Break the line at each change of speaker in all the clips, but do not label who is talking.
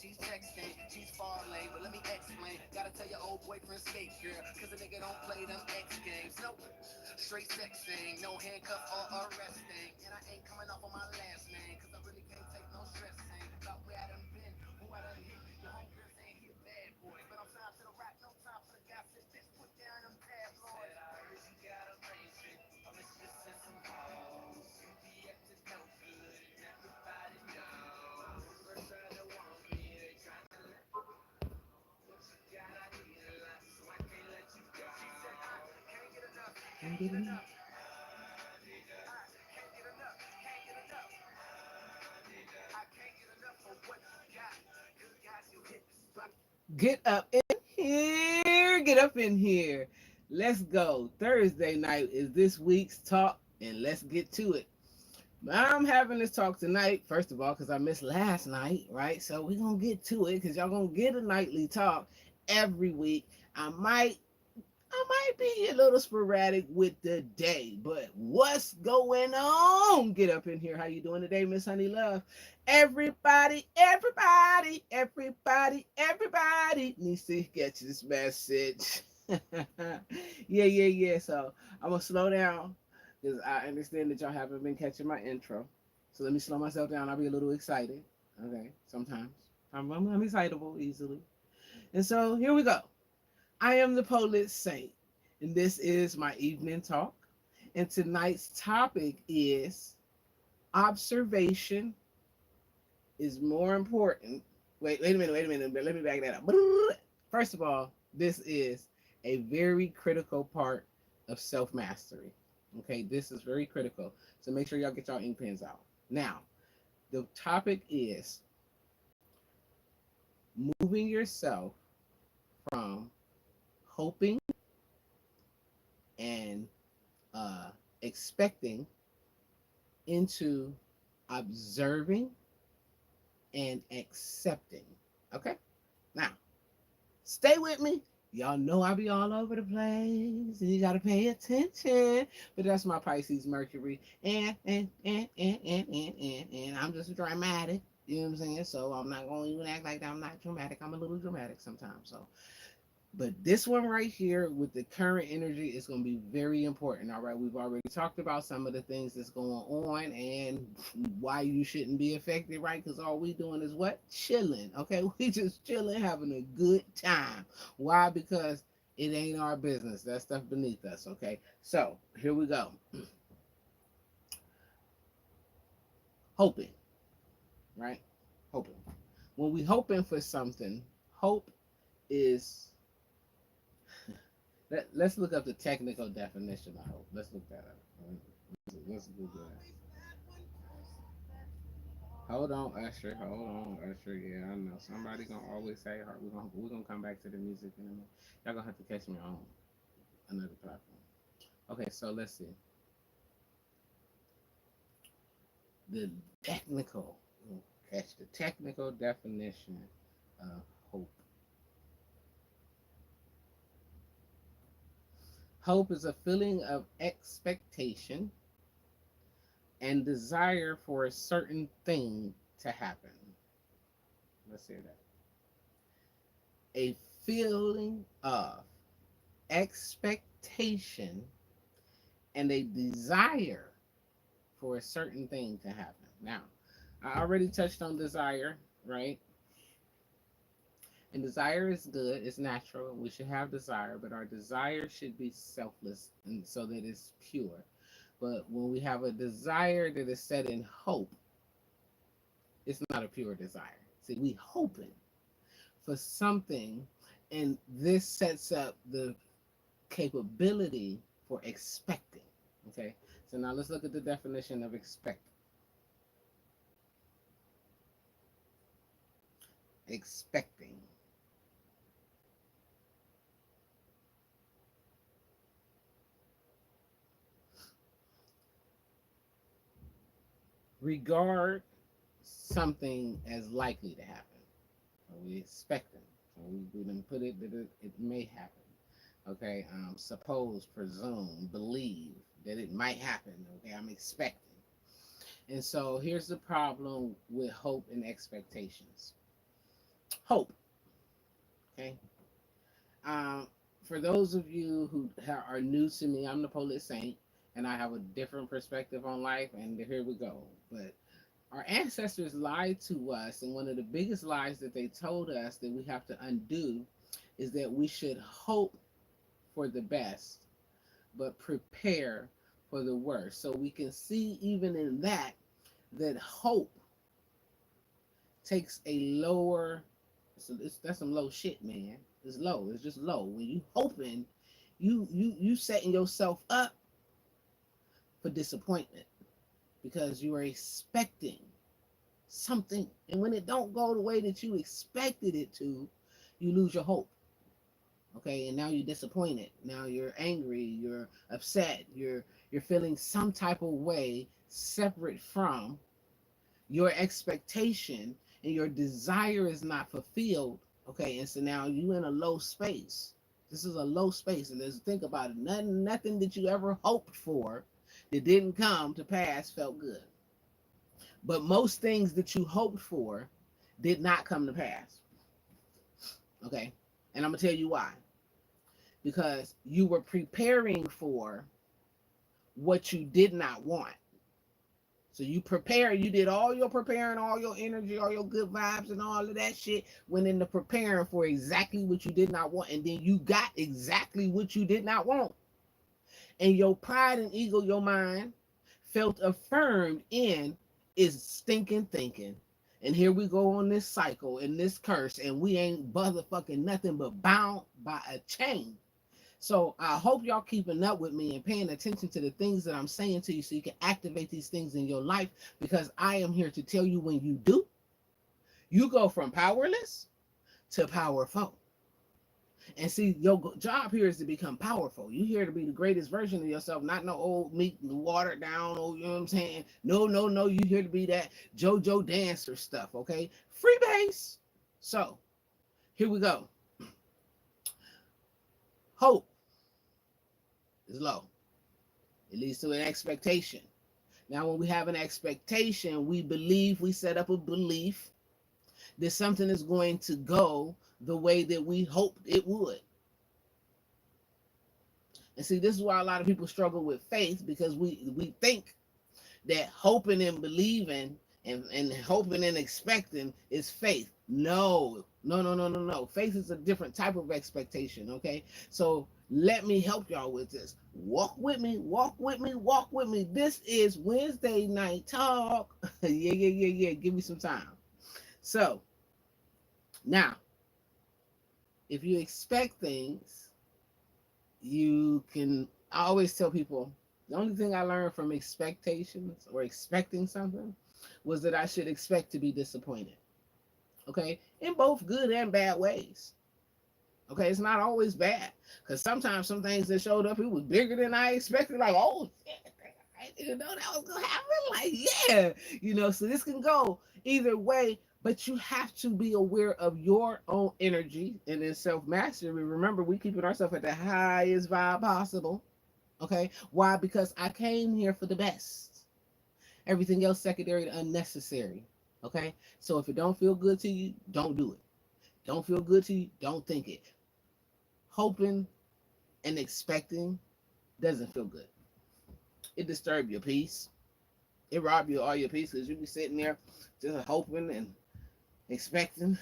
She's texting, she's far late, but let me explain. Gotta tell your old boyfriend skate, girl, cause a nigga don't play them X games. No, straight sexing, no handcuff or arresting. And I ain't coming off on my last name, cause I really can't take no stressing. About where I done been, who I done hit. Your homegirl saying he a bad boy, but I'm signed to the rap, no time for the gossip. Bitch, put down them tabloids. Said I heard you got a main chick, I'm dismissing some hoes. You be acting no good, and everybody knows. First try to want me, they tryna let what you got, I need a lot, so I can't let you go. She said I can't get enough, can't get enough. Can't get enough, can't get enough. I can't get enough for what you got. Good guys, you hit the spot. Get up in here. Get up in here. Let's go. Thursday night is this week's talk, and let's get to it. I'm having this talk tonight, first of all, because I missed last night, right? So we're going to get to it because y'all going to get a nightly talk every week. I might be a little sporadic with the day, but what's going on? Get up in here. How you doing today, Miss Honey Love? Everybody needs to get this message. Yeah. So I'm gonna slow down because I understand that y'all haven't been catching my intro. So let me slow myself down. I'll be a little excited. Okay, sometimes I'm excitable easily. And so here we go. I am the Polish Saint, and this is my evening talk. And tonight's topic is observation is more important. Wait a minute. Let me back that up. First of all, this is a very critical part of self mastery. Okay, this is very critical. So make sure y'all get y'all ink pens out. Now, the topic is moving yourself from hoping and expecting into observing and accepting. Okay? Now, stay with me. Y'all know I be all over the place and you gotta pay attention. But that's my Pisces Mercury. And I'm just dramatic. You know what I'm saying? So I'm not gonna even act like I'm not dramatic. I'm a little dramatic sometimes. So but this one right here with the current energy is going to be very important. All right. We've already talked about some of the things that's going on and why you shouldn't be affected, right? Because all we doing is what? Chilling. Okay. We just chilling, having a good time. Why? Because it ain't our business. That stuff beneath us. Okay. So here we go. Hoping, right? Hoping. When we hoping for something, hope is let's look up the technical definition of hope. Let's look that up. Let's Google that. Hold on, Usher. Hold on, Usher. Yeah, I know. Somebody gonna always say her. We're gonna come back to the music in a minute. Y'all gonna have to catch me on another platform. Okay, so let's see. The technical catch the technical definition of hope. Hope is a feeling of expectation and desire for a certain thing to happen. Let's say that. A feeling of expectation and a desire for a certain thing to happen. Now, I already touched on desire, right? And desire is good, it's natural. We should have desire, but our desire should be selfless and so that it's pure. But when we have a desire that is set in hope, it's not a pure desire. See, we hoping for something, and this sets up the capability for expecting. Okay, so now let's look at the definition of expect. Expecting. Regard something as likely to happen. So we expecting. So we didn't put it that it may happen. Okay, suppose, presume, believe that it might happen. Okay, I'm expecting. And so here's the problem with hope and expectations.
Hope. Okay. Um, for those of you who are new to me, I'm the Polish Saint, and I have a different perspective on life. And here we go. But our ancestors lied to us, and one of the biggest lies that they told us that we have to undo is that we should hope for the best, but prepare for the worst. So we can see even in that that hope takes a lower. So that's some low shit, man. It's low. It's just low. When you hoping, you setting yourself up for disappointment because you are expecting something, and when it don't go the way that you expected it to, you lose your hope. Okay, and now you're disappointed. Now you're angry. You're upset. You're feeling some type of way separate from your expectation, and your desire is not fulfilled. Okay, and so now you in a low space. This is a low space, and let's think about it. Nothing that you ever hoped for that didn't come to pass felt good. But most things that you hoped for did not come to pass. Okay, and I'm gonna tell you why. Because you were preparing for what you did not want. So you prepare, you did all your preparing, all your energy, all your good vibes, and all of that shit went into preparing for exactly what you did not want. And then you got exactly what you did not want. And your pride and ego, your mind, felt affirmed in is stinking thinking. And here we go on this cycle and this curse, and we ain't motherfucking nothing but bound by a chain. So I hope y'all keeping up with me and paying attention to the things that I'm saying to you so you can activate these things in your life, because I am here to tell you when you do, you go from powerless to powerful. And see, your job here is to become powerful. You here to be the greatest version of yourself, not no old meat, watered down, oh, you know what I'm saying? No, no, no. You here to be that JoJo dancer stuff, okay? Free base. So here we go. Hope is low. It leads to an expectation. Now, when we have an expectation, we believe, we set up a belief that something is going to go the way that we hoped it would. And see, this is why a lot of people struggle with faith, because we think that hoping and believing and hoping and expecting is faith. No, no, no, no, no, no. Faith is a different type of expectation, okay? So let me help y'all with this. Walk with me, walk with me, walk with me. This is Wednesday night talk. Yeah, yeah, yeah, yeah. Give me some time. So now, if you expect things, you can. I always tell people the only thing I learned from expectations or expecting something was that I should expect to be disappointed. Okay, in both good and bad ways. Okay, it's not always bad, because sometimes some things that showed up, it was bigger than I expected. Like, oh shit, I didn't know that was gonna happen. Like, yeah, so this can go either way. But you have to be aware of your own energy and then self mastery. Remember, we keeping ourselves at the highest vibe possible. Okay, why? Because I came here for the best. Everything else secondary to unnecessary. Okay, so if it don't feel good to you, don't do it. Don't feel good to you, don't think it. Hoping and expecting doesn't feel good. It disturbs your peace. It robs you of all your peace, because you be sitting there just hoping and expecting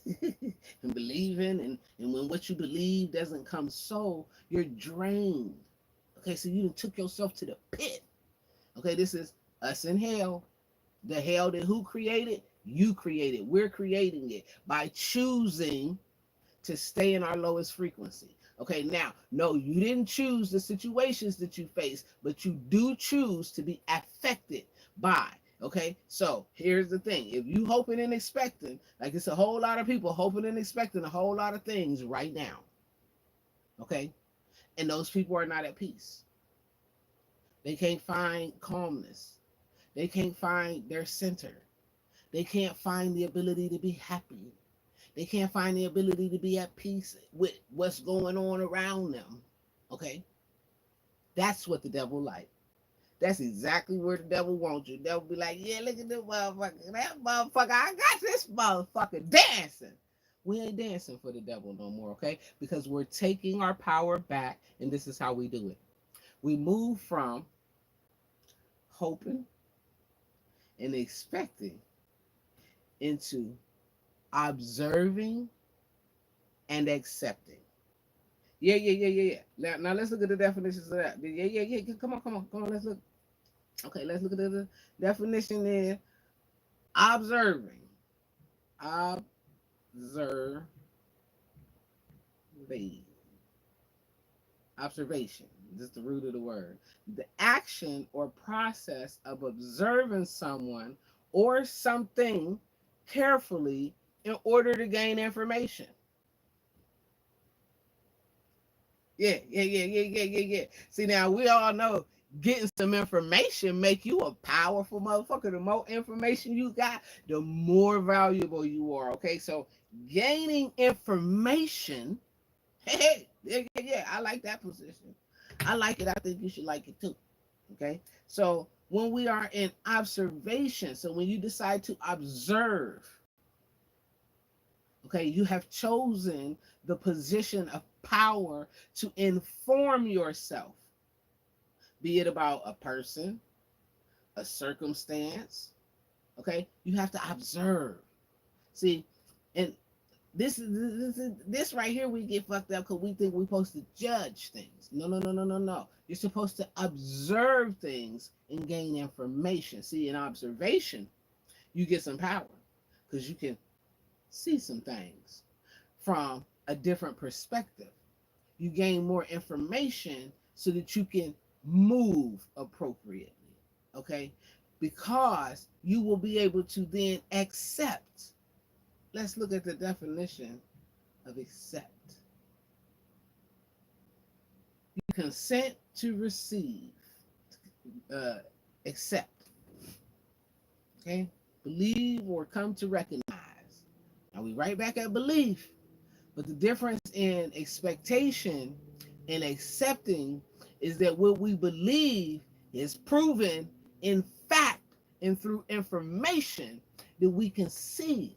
and believing, and when what you believe doesn't come, so you're drained. Okay, so you took yourself to the pit. Okay, this is us in hell. The hell that who created? You created. We're creating it by choosing to stay in our lowest frequency. Okay, now, no, you didn't choose the situations that you face, but you do choose to be affected by. Okay, so here's the thing. If you hoping and expecting, like it's a whole lot of people hoping and expecting a whole lot of things right now. Okay, and those people are not at peace. They can't find calmness. They can't find their center. They can't find the ability to be happy. They can't find the ability to be at peace with what's going on around them. Okay? That's what the devil like. That's exactly where the devil wants you. The devil be like, yeah, look at this motherfucker. That motherfucker, I got this motherfucker dancing. We ain't dancing for the devil no more, okay? Because we're taking our power back, and this is how we do it. We move from hoping and expecting into observing and accepting. Yeah. Now let's look at the definitions of that. Yeah. Come on. Let's look. Okay, let's look at the definition. Is observing, observing, observation. This is the root of the word. The action or process of observing someone or something carefully in order to gain information. Yeah. See, now we all know getting some information make you a powerful motherfucker. The more information you got, the more valuable you are. Okay, so gaining information. Hey, yeah. I like that position. I like it. I think you should like it too. Okay, so when we are in observation, so when you decide to observe, okay, you have chosen the position of power to inform yourself, be it about a person, a circumstance. Okay, you have to observe. See, and this right here we get fucked up because we think we're supposed to judge things. No. You're supposed to observe things and gain information. See, in observation, you get some power because you can see some things from a different perspective. You gain more information so that you can move appropriately. Okay, because you will be able to then accept. Let's look at the definition of accept. You consent to receive, accept. Okay, believe or come to recognize. Now we right back at belief, but the difference in expectation and accepting is that what we believe is proven in fact and through information that we can see.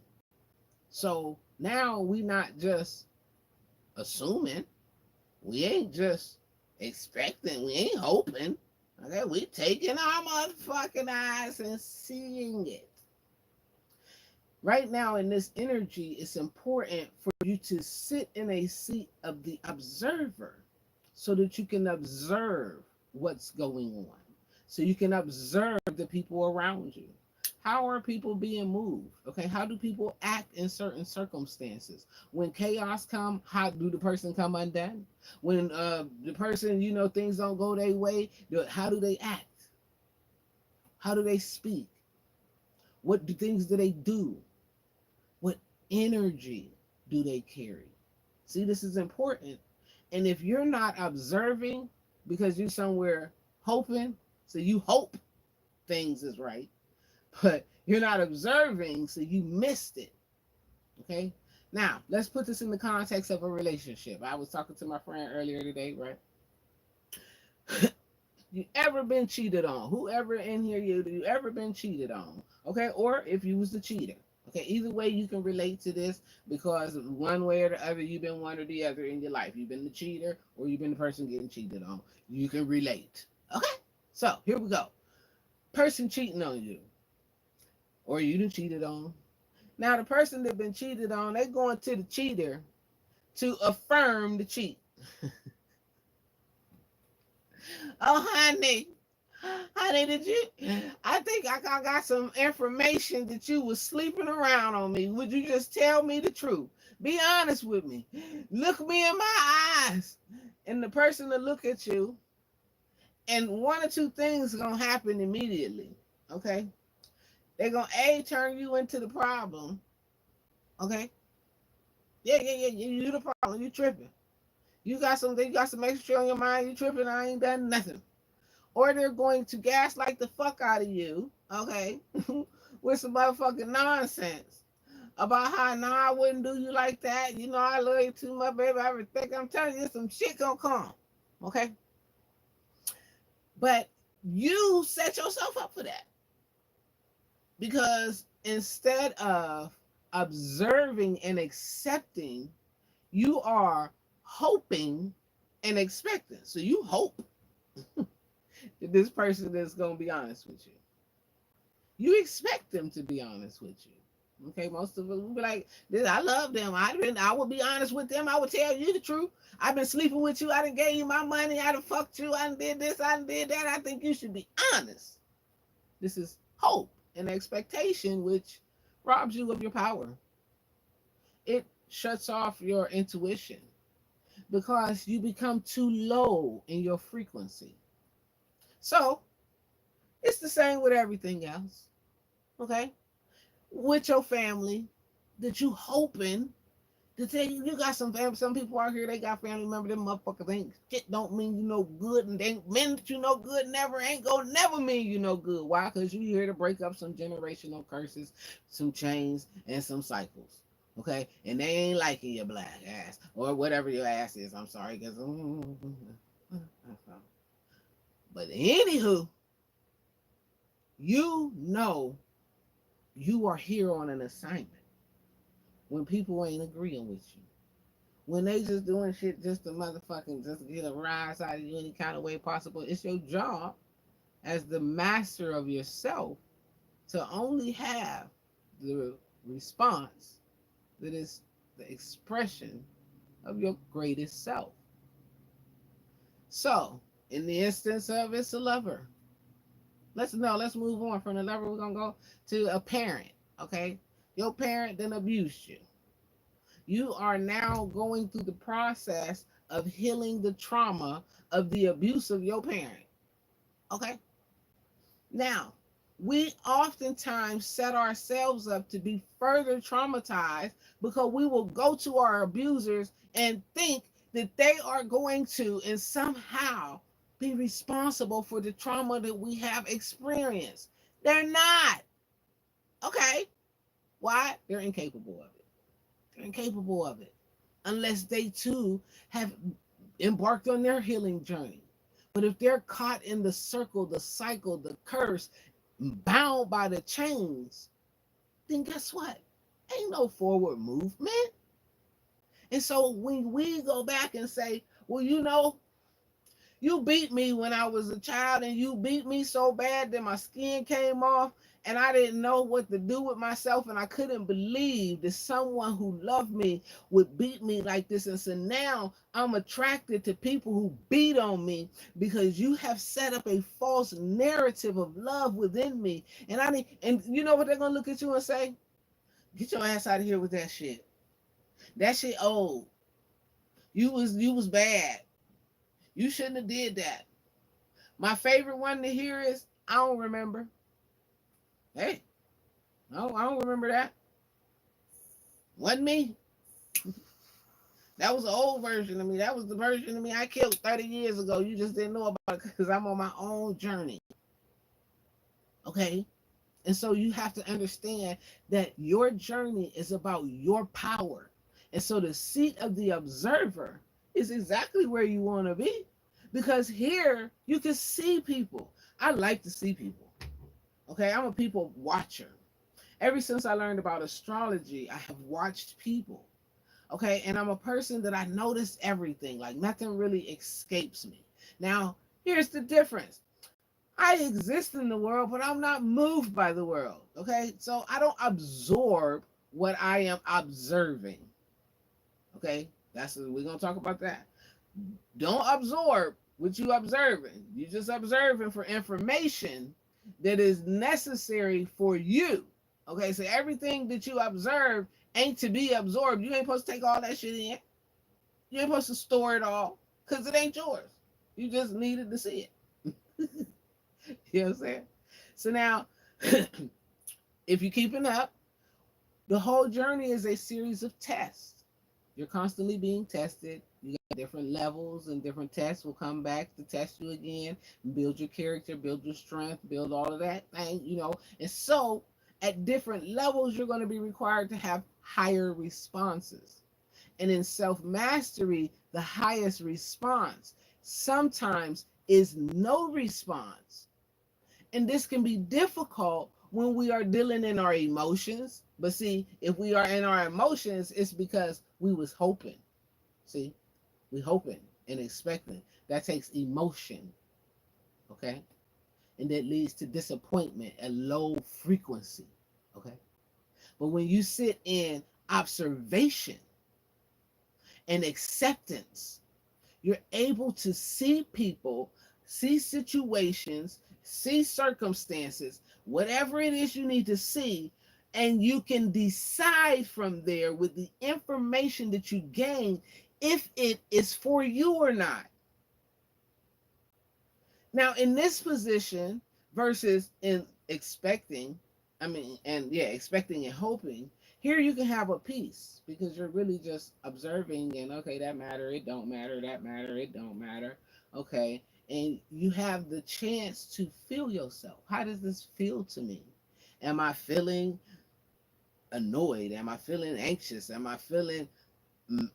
So now we not just assuming, we ain't just expecting, we ain't hoping. Okay, we taking our motherfucking eyes and seeing it. Right now in this energy, it's important for you to sit in a seat of the observer so that you can observe what's going on. So you can observe the people around you. How are people being moved? Okay, how do people act in certain circumstances? When chaos come, how do the person come undone? When the person, things don't go their way, how do they act? How do they speak? What things do they do? What energy do they carry? See, this is important. And if you're not observing because you're somewhere hoping, so you hope things is right, but you're not observing, so you missed it. Okay? Now, let's put this in the context of a relationship. I was talking to my friend earlier today, right? You ever been cheated on? Whoever in here you ever been cheated on? Okay? Or if you was the cheater. Okay, either way you can relate to this because one way or the other you've been one or the other in your life. You've been the cheater or you've been the person getting cheated on. You can relate. Okay? So, here we go. Person cheating on you. Or you done cheated on. Now the person that been cheated on, they going to the cheater to affirm the cheat. Oh, honey, did you? I think I got some information that you was sleeping around on me. Would you just tell me the truth? Be honest with me. Look me in my eyes. And the person to look at you, and one or two things are gonna happen immediately. Okay? They're gonna turn you into the problem. Okay? Yeah. You the problem. You tripping. You got some extra on your mind. You tripping. I ain't done nothing. Or they're going to gaslight the fuck out of you. Okay? With some motherfucking nonsense about how I wouldn't do you like that. I love you too much, baby. I think I'm telling you, some shit gonna come. Okay? But you set yourself up for that. Because instead of observing and accepting, you are hoping and expecting. So you hope that this person is going to be honest with you. You expect them to be honest with you. Okay, most of us will be like, I love them. I would be honest with them. I would tell you the truth. I've been sleeping with you. I done gave you my money. I done fucked you. I done did this. I done did that. I think you should be honest. This is hope and expectation, which robs you of your power. It shuts off your intuition because you become too low in your frequency. So it's the same with everything else. Okay? With your family, that you hoping to tell you got some family. Some people out here, they got family members. Them motherfuckers ain't shit. Don't mean you no good, and they ain't mean that you no good. Never ain't gonna never mean you no good. Why? Because you here to break up some generational curses, some chains, and some cycles. Okay, and they ain't liking your black ass or whatever your ass is. I'm sorry, because. But anywho, you know you are here on an assignment when people ain't agreeing with you. When they just doing shit just to motherfucking just get a rise out of you any kind of way possible, it's your job as the master of yourself to only have the response that is the expression of your greatest self. So, in the instance of it's a lover, let's move on from the lover. We're gonna go to a parent. Okay, your parent then abused you. You are now going through the process of healing the trauma of the abuse of your parent. Okay, now we oftentimes set ourselves up to be further traumatized because we will go to our abusers and think that they are going to and somehow be responsible for the trauma that we have experienced. They're not. Okay. Why? They're incapable of it. They're incapable of it. Unless they too have embarked on their healing journey. But if they're caught in the circle, the cycle, the curse, bound by the chains, then guess what? Ain't no forward movement. And so when we go back and say, well, you beat me when I was a child, and you beat me so bad that my skin came off and I didn't know what to do with myself, and I couldn't believe that someone who loved me would beat me like this. And so now I'm attracted to people who beat on me because you have set up a false narrative of love within me. And you know what they're gonna look at you and say? Get your ass out of here with that shit. That shit old. You was bad. You shouldn't have did that. My favorite one to hear is, I don't remember. Hey, no, I don't remember that. Wasn't me. That was the old version of me. That was the version of me I killed 30 years ago. You just didn't know about it because I'm on my own journey. Okay? And so you have to understand that your journey is about your power. And so the seat of the observer is exactly where you want to be. Because here you can see people. I like to see people. Okay, I'm a people watcher. Ever since I learned about astrology, I have watched people. Okay, and I'm a person that I notice everything. Like nothing really escapes me. Now, here's the difference. I exist in the world, but I'm not moved by the world. Okay, so I don't absorb what I am observing. Okay, we're gonna talk about that. Don't absorb what you observing. You're just observing for information that is necessary for you. Okay, so everything that you observe ain't to be absorbed. You ain't supposed to take all that shit in. You ain't supposed to store it all because it ain't yours. You just needed to see it. You know what I'm saying? So now, if you're keeping up, the whole journey is a series of tests. You're constantly being tested. You got different levels, and different tests will come back to test you again, build your character, build your strength, build all of that thing, And so at different levels, you're going to be required to have higher responses. And in self-mastery, the highest response sometimes is no response. And this can be difficult when we are dealing in our emotions. But see, if we are in our emotions, it's because we was hoping. See, we hoping and expecting. That takes emotion. Okay. And that leads to disappointment at low frequency. Okay. But when you sit in observation and acceptance, you're able to see people, see situations, see circumstances, whatever it is you need to see, and you can decide from there with the information that you gain if it is for you or not. Now, in this position versus in expecting, expecting and hoping, here you can have a peace because you're really just observing and okay, that matter, it don't matter, that matter, it don't matter. Okay. And you have the chance to feel yourself. How does this feel to me? Am I feeling annoyed? Am I feeling anxious? Am I feeling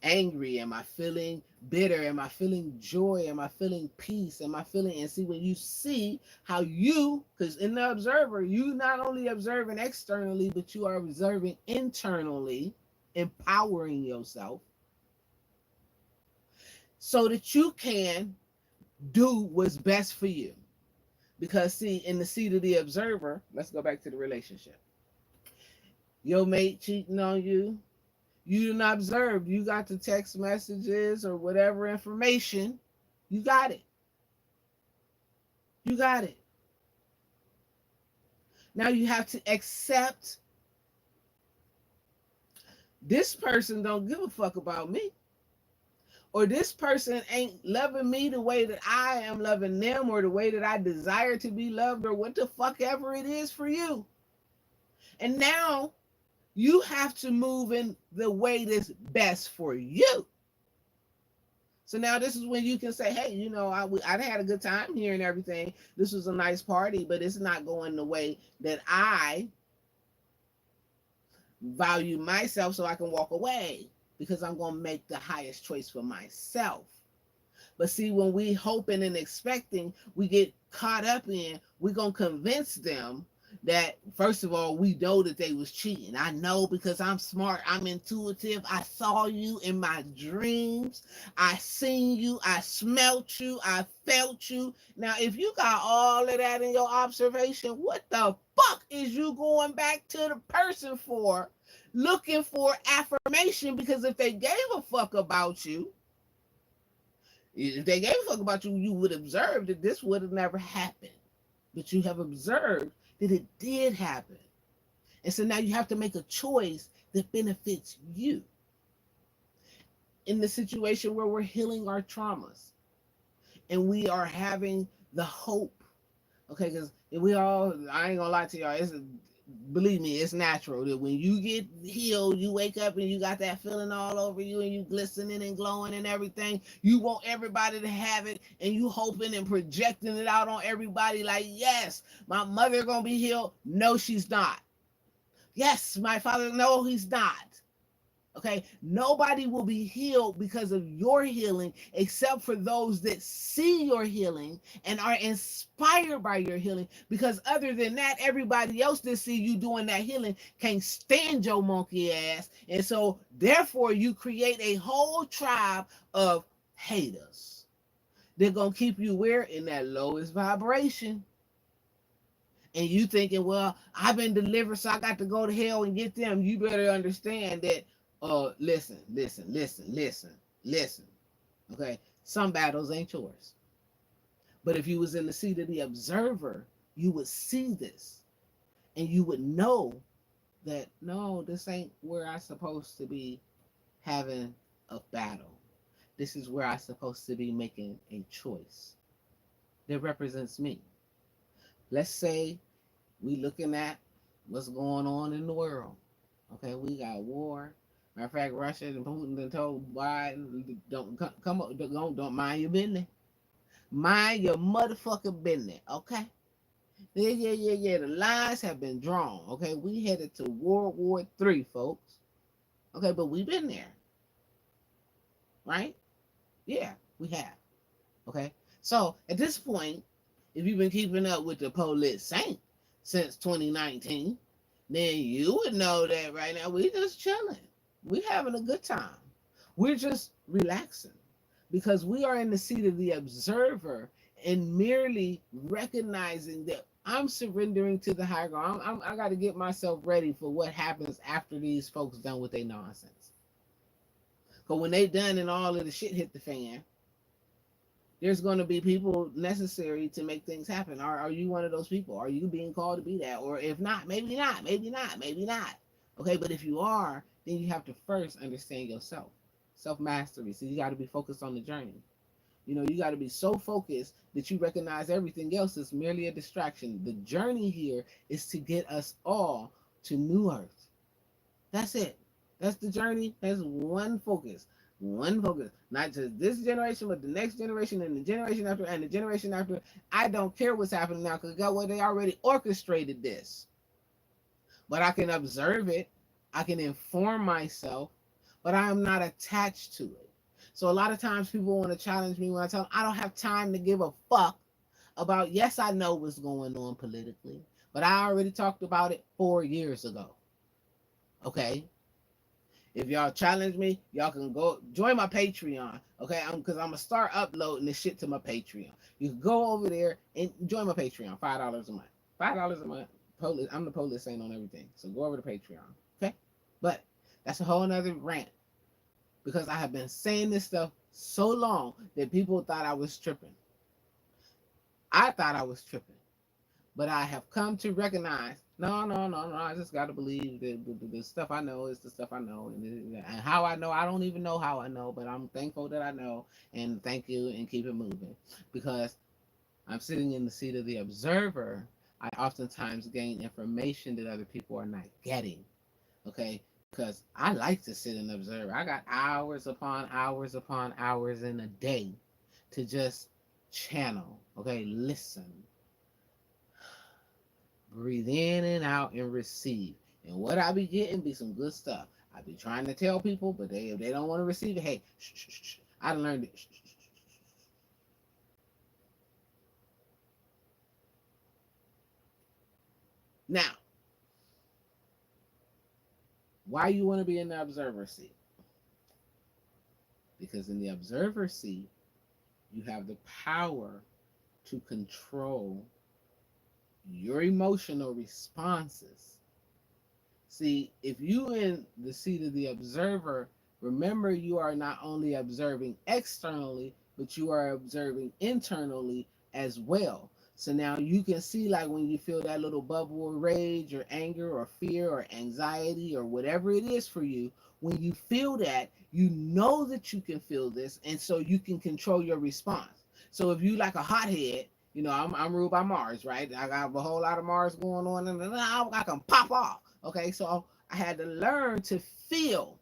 angry? Am I feeling bitter? Am I feeling joy? Am I feeling peace? Am I feeling, and see, when you see how you, because in the observer, you not only observing externally, but you are observing internally, empowering yourself so that you can do what's best for you. Because see, in the seat of the observer, let's go back to the relationship. Your mate cheating on you, you didn't observe. You got the text messages or whatever information. You got it. You got it. Now you have to accept this person don't give a fuck about me. Or this person ain't loving me the way that I am loving them or the way that I desire to be loved or what the fuck ever it is for you. And now you have to move in the way that's best for you. So now this is when you can say, hey, you know, I had a good time here and everything. This was a nice party, but it's not going the way that I value myself, so I can walk away because I'm going to make the highest choice for myself. But see, when we hoping and expecting, we get caught up in, we're going to convince them that, first of all, we know that they was cheating. I know because I'm smart, I'm intuitive. I saw you in my dreams. I seen you, I smelt you, I felt you. Now, if you got all of that in your observation, what the fuck is you going back to the person for, looking for affirmation? Because if they gave a fuck about you, if they gave a fuck about you, you would observe that this would have never happened. But you have observed that it did happen. And so now you have to make a choice that benefits you. In the situation where we're healing our traumas and we are having the hope, okay, because we all, I ain't gonna lie to y'all, believe me, it's natural that when you get healed, you wake up and you got that feeling all over you and you glistening and glowing and everything. You want everybody to have it and you hoping and projecting it out on everybody like, yes, my mother gonna be healed. No, she's not. Yes, my father, no, he's not. Okay, nobody will be healed because of your healing except for those that see your healing and are inspired by your healing. Because other than that, everybody else that see you doing that healing can't stand your monkey ass. And so therefore you create a whole tribe of haters. They're going to keep you where? In that lowest vibration. And you thinking, well, I've been delivered, so I got to go to hell and get them. You better understand that. Listen. Okay, some battles ain't yours. But if you was in the seat of the observer, you would see this. And you would know that, no, this ain't where I'm supposed to be having a battle. This is where I'm supposed to be making a choice that represents me. Let's say we looking at what's going on in the world. Okay, we got war. Matter of fact, Russia and Putin told Biden, don't mind your business. Mind your motherfucking business, okay? Yeah. The lines have been drawn, okay? We headed to World War III, folks. Okay, but we've been there, right? Yeah, we have, okay? So at this point, If you've been keeping up with the Police Saint since 2019, then you would know that right now we just chilling. We having a good time. We're just relaxing because we are in the seat of the observer and merely recognizing that I'm surrendering to the higher ground. I got to get myself ready for what happens after these folks done with their nonsense. Because when they done and all of the shit hit the fan, there's going to be people necessary to make things happen. Are you one of those people? Are you being called to be that? Or if not, maybe not, maybe not, maybe not. Okay, but if you are, then you have to first understand yourself. Self-mastery. So you got to be focused on the journey. You know, you got to be so focused that you recognize everything else is merely a distraction. The journey here is to get us all to New Earth. That's it. That's the journey. That's one focus. One focus. Not just this generation, but the next generation and the generation after and the generation after. I don't care what's happening now because God, well, they already orchestrated this. But I can observe it. I can inform myself, but I am not attached to it. So a lot of times people want to challenge me when I tell them I don't have time to give a fuck about, yes, I know what's going on politically, but I already talked about it 4 years ago. Okay? If y'all challenge me, y'all can go join my Patreon. Okay? Because I'm going to start uploading this shit to my Patreon. You can go over there and join my Patreon. $5 a month. $5 a month. I'm the Police Saint on everything. So go over to Patreon. Okay? But that's a whole nother rant. Because I have been saying this stuff so long that people thought I was tripping. I thought I was tripping. But I have come to recognize, no. I just got to believe that the stuff I know is the stuff I know. And how I know, I don't even know how I know. But I'm thankful that I know. And thank you and keep it moving. Because I'm sitting in the seat of the observer. I oftentimes gain information that other people are not getting. Okay? Because I like to sit and observe. I got hours upon hours upon hours in a day to just channel, okay, listen, breathe in and out and receive. And what I be getting be some good stuff. I be trying to tell people, but if they don't want to receive it, hey, shh, shh, shh. I learned it. Shh, shh, shh. Now, why you want to be in the observer seat? Because in the observer seat, you have the power to control your emotional responses. See, if you in the seat of the observer, remember you are not only observing externally, but you are observing internally as well. So now you can see, like, when you feel that little bubble of rage or anger or fear or anxiety or whatever it is for you, when you feel that, you know that you can feel this, and so you can control your response. So if you like a hothead, you know, I'm ruled by Mars, right? I got a whole lot of Mars going on, and I can pop off. Okay, so I had to learn to feel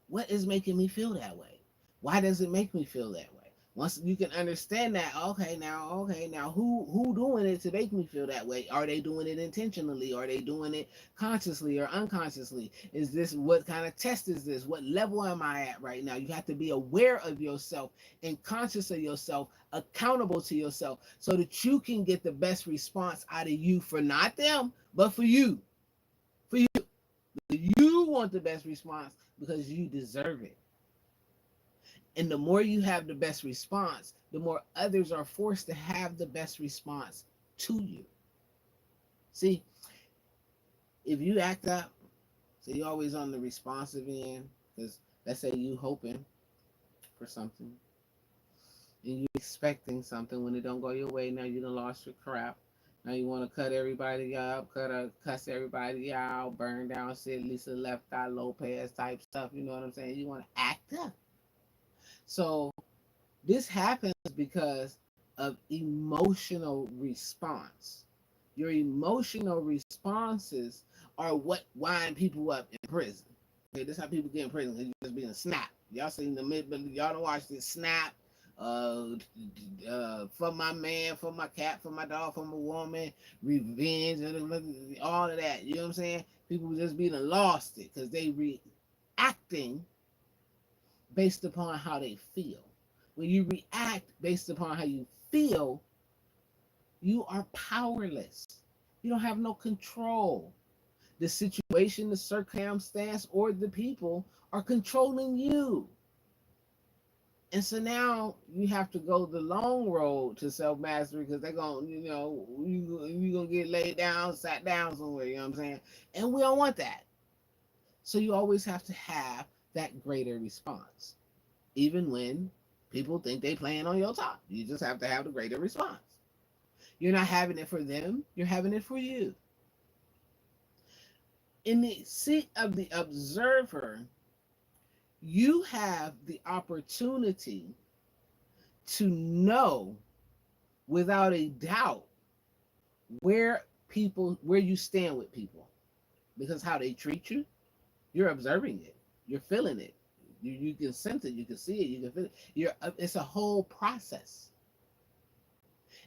what is making me feel that way. Why does it make me feel that way? Once you can understand that, okay, now, who doing it to make me feel that way? Are they doing it intentionally? Are they doing it consciously or unconsciously? Is this, what kind of test is this? What level am I at right now? You have to be aware of yourself and conscious of yourself, accountable to yourself, so that you can get the best response out of you, for not them, but for you. For you. You want the best response because you deserve it. And the more you have the best response, the more others are forced to have the best response to you. See, if you act up, so you're always on the responsive end, because let's say you hoping for something and you expecting something, when it don't go your way, now you done lost your crap. Now you want to cut everybody up, cuss everybody out, burn down Sid, Lisa, Left Eye, Lopez type stuff. You know what I'm saying? You want to act up. So this happens because of emotional response. Your emotional responses are what wind people up in prison. Okay, this is how people get in prison. They just being snapped. Y'all seen y'all don't watch this Snap. For my man, for my cat, for my dog, for my woman, revenge, and all of that. You know what I'm saying? People just being lost it because they reacting based upon how they feel. When you react based upon how you feel, you are powerless. You don't have no control. The situation, the circumstance, or the people are controlling you. And so now you have to go the long road to self mastery because they're going, you're going to get laid down, sat down somewhere, you know what I'm saying? And we don't want that. So you always have to have that greater response. Even when people think they playing on your top, you just have to have the greater response. You're not having it for them, you're having it for you. In the seat of the observer, you have the opportunity to know without a doubt where you stand with people, because how they treat you, you're observing it, you're feeling it, you can sense it, you can see it, you can feel it. It's a whole process.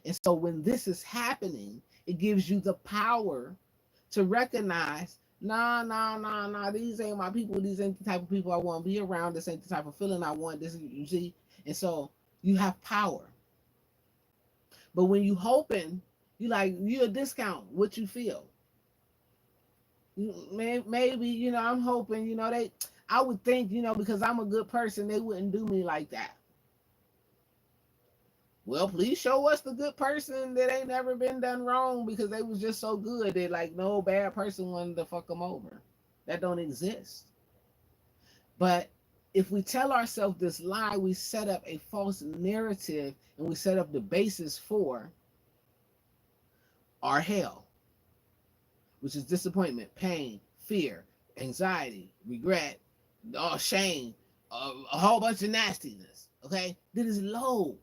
And so when this is happening, it gives you the power to recognize, nah, these ain't my people, these ain't the type of people I want to be around, this ain't the type of feeling I want, this is, you see. And so you have power. But when you hoping, you a discount what you feel. Maybe, I'm hoping, I would think, because I'm a good person, they wouldn't do me like that. Well, please show us the good person that ain't never been done wrong, because they was just so good that like no bad person wanted to fuck them over. That don't exist. But if we tell ourselves this lie, we set up a false narrative, and we set up the basis for our hell, which is disappointment, pain, fear, anxiety, regret, shame, a whole bunch of nastiness. Okay, that is low.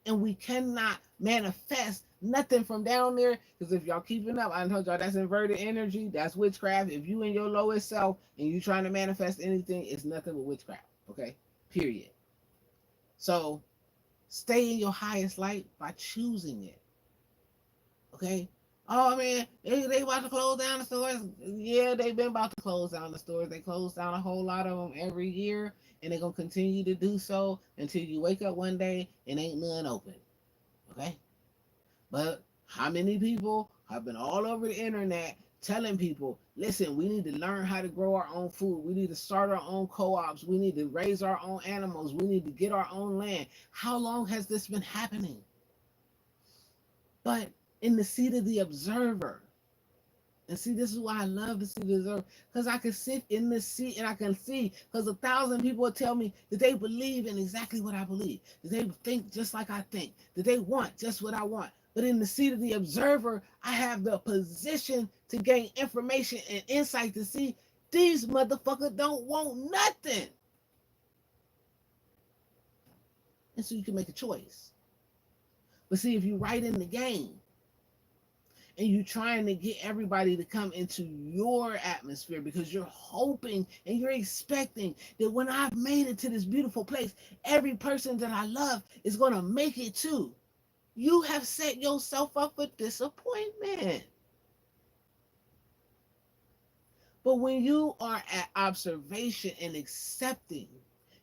And we cannot manifest nothing from down there, because if y'all keeping up, I told y'all that's inverted energy, that's witchcraft. If you in your lowest self and you trying to manifest anything, it's nothing but witchcraft. Okay, period. So stay in your highest light by choosing it. Okay. Oh man, they about to close down the stores. Yeah, they've been about to close down the stores. They close down a whole lot of them every year, and they're gonna continue to do so until you wake up one day and ain't none open. Okay? But how many people have been all over the internet telling people, listen, we need to learn how to grow our own food. We need to start our own co-ops. We need to raise our own animals. We need to get our own land. How long has this been happening? But in the seat of the observer, and see, this is why I love to see the observer, because I can sit in this seat and I can see, because 1,000 people will tell me that they believe in exactly what I believe, that they think just like I think, that they want just what I want. But in the seat of the observer, I have the position to gain information and insight to see these motherfuckers don't want nothing. And so you can make a choice. But see, if you're right in the game, and you're trying to get everybody to come into your atmosphere because you're hoping and you're expecting that when I've made it to this beautiful place, every person that I love is going to make it too. You have set yourself up for disappointment. But when you are at observation and accepting,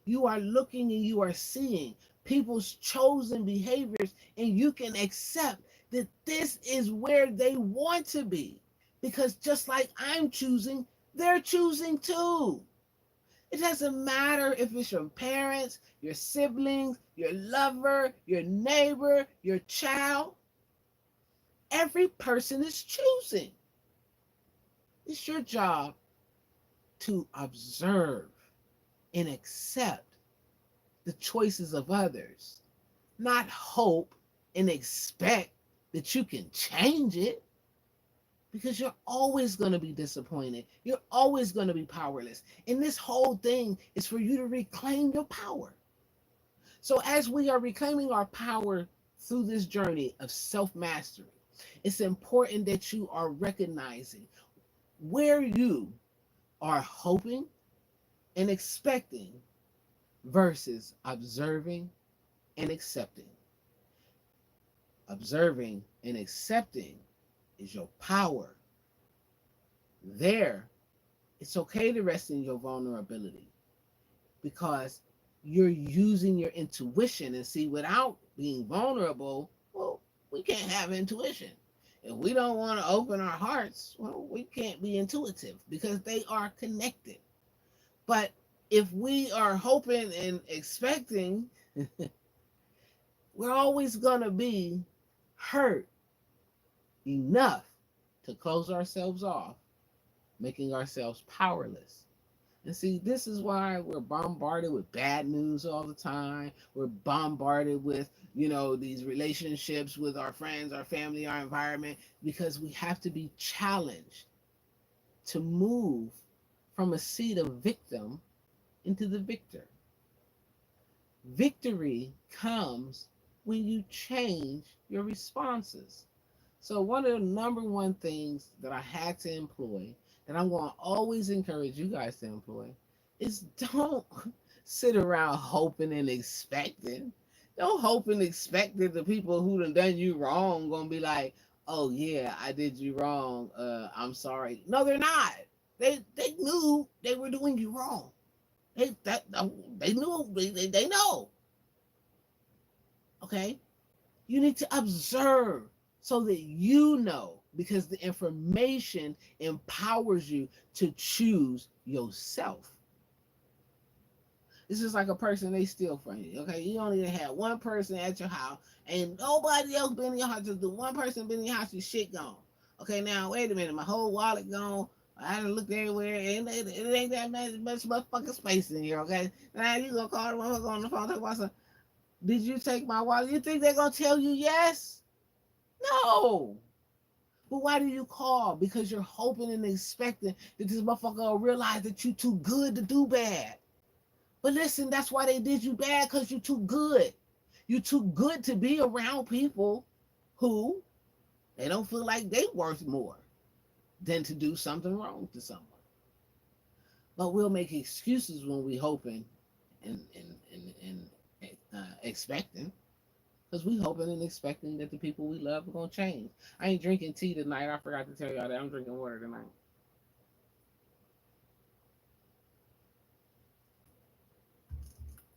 you are looking and you are seeing people's chosen behaviors, and you can accept that this is where they want to be, because just like I'm choosing, they're choosing too. It doesn't matter if it's your parents, your siblings, your lover, your neighbor, your child. Every person is choosing. It's your job to observe and accept the choices of others, not hope and expect that you can change it, because you're always going to be disappointed. You're always going to be powerless. And this whole thing is for you to reclaim your power. So as we are reclaiming our power through this journey of self-mastery, it's important that you are recognizing where you are hoping and expecting versus observing and accepting. Observing and accepting is your power. There, it's okay to rest in your vulnerability, because you're using your intuition and see, without being vulnerable, well, we can't have intuition. If we don't want to open our hearts, well, we can't be intuitive because they are connected. But if we are hoping and expecting, we're always going to be hurt enough to close ourselves off, making ourselves powerless. And see, this is why we're bombarded with bad news all the time. We're bombarded with, these relationships with our friends, our family, our environment, because we have to be challenged to move from a seat of victim into the victor. Victory comes when you change your responses. So one of the number one things that I had to employ, that I'm going to always encourage you guys to employ, is don't sit around hoping and expecting. Don't hope and expect that the people who done you wrong going to be like, oh yeah, I did you wrong. I'm sorry. No, they're not. They knew they were doing you wrong. They knew they know. Okay, you need to observe so that you know, because the information empowers you to choose yourself. This is like a person they steal from you. Okay, you only had one person at your house, and nobody else been in your house. Just the one person been in your house, your shit gone. Okay, now wait a minute, my whole wallet gone. I done looked everywhere, and it ain't that much motherfucking space in here. Okay, now you gonna call the motherfucker on the phone, talk about some. Did you take my wallet? You think they're gonna tell you yes? No. But why do you call? Because you're hoping and expecting that this motherfucker will realize that you too good to do bad. But listen, that's why they did you bad, because you're too good. You're too good to be around people who they don't feel like they worth more than to do something wrong to someone. But we'll make excuses when we hoping and expecting, because we hoping and expecting that the people we love are gonna change. I ain't drinking tea tonight. I forgot to tell y'all that I'm drinking water tonight.